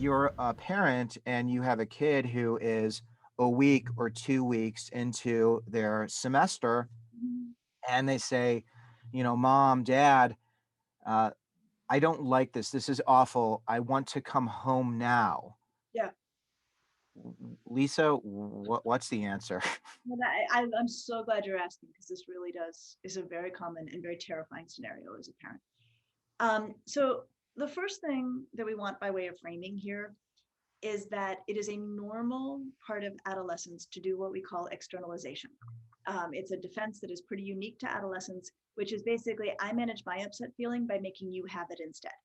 you're a parent and you have a kid who is a week or 2 weeks into their semester Mhm. and they say, Mom, Dad, uh, I don't like this. This is awful. I want to come home now. Yeah. Lisa, what's the answer? And I'm so glad you're asking because this really is a very common and very terrifying scenario as a parent. So the first thing that we want by way of framing here is that it is a normal part of adolescence to do what we call externalization. It's a defense that is pretty unique to adolescence, which is basically I manage my upset feeling by making you have it instead.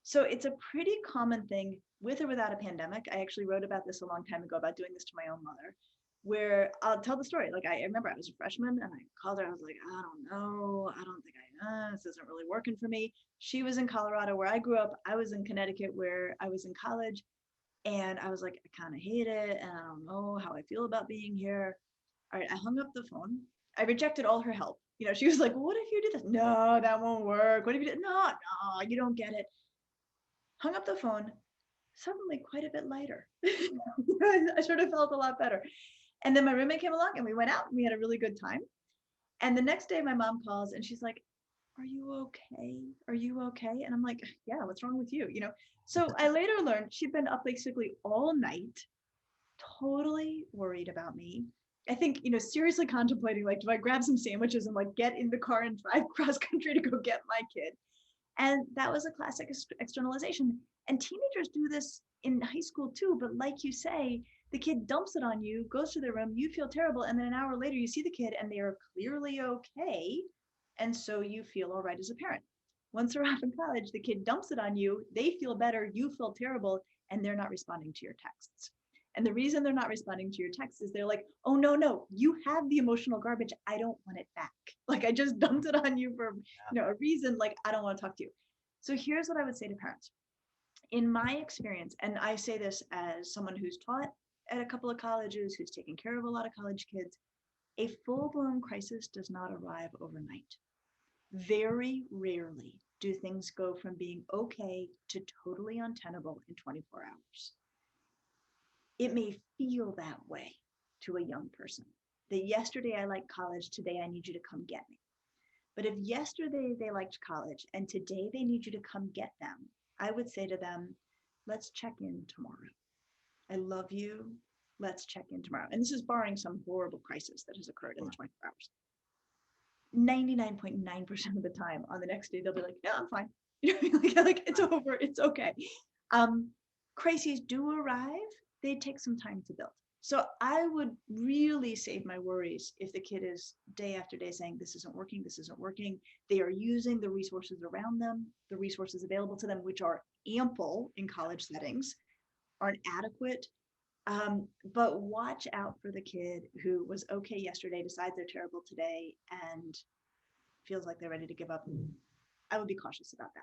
So it's a pretty common thing with or without a pandemic. I actually wrote about this a long time ago about doing this to my own mother, where I'll tell the story. Like I remember I was a freshman and I called her. I was like, I don't know. I don't think this isn't really working for me. She was in Colorado where I grew up. I was in Connecticut where I was in college. And I was like, I kind of hate it. And I don't know how I feel about being here. All right, I hung up the phone. I rejected all her help. She was like, what if you do this? No, that won't work. What if you did? No, no, you don't get it. Hung up the phone, suddenly quite a bit lighter. I sort of felt a lot better. And then my roommate came along and we went out and we had a really good time. And the next day my mom calls and she's like, are you okay? Are you okay? And I'm like, yeah, what's wrong with you? So I later learned she'd been up basically all night, totally worried about me. I think, seriously contemplating, like, do I grab some sandwiches and like get in the car and drive cross country to go get my kid? And that was a classic externalization. And teenagers do this in high school too. But like you say, the kid dumps it on you, goes to their room, you feel terrible. And then an hour later, you see the kid and they are clearly okay. And so you feel all right as a parent. Once they're off in college, the kid dumps it on you, they feel better, you feel terrible, and they're not responding to your texts. And the reason they're not responding to your texts is they're like, oh, no, no, you have the emotional garbage. I don't want it back. Like I just dumped it on you for a reason, like I don't want to talk to you. So here's what I would say to parents. In my experience, and I say this as someone who's taught at a couple of colleges, who's taken care of a lot of college kids, a full-blown crisis does not arrive overnight. Very rarely do things go from being okay to totally untenable in 24 hours. It may feel that way to a young person. That yesterday I liked college, today I need you to come get me. But if yesterday they liked college and today they need you to come get them, I would say to them, let's check in tomorrow. I love you. Let's check in tomorrow. And this is barring some horrible crisis that has occurred in the 24 hours. 99.9% of the time on the next day, they'll be like, yeah, I'm fine. like it's over. It's okay. Um, Crises do arrive. They take some time to build. So I would really save my worries if the kid is day after day saying, this isn't working, this isn't working. They are using the resources around them, the resources available to them, which are ample in college settings, aren't adequate. But watch out for the kid who was okay yesterday, decides they're terrible today, and feels like they're ready to give up. I would be cautious about that.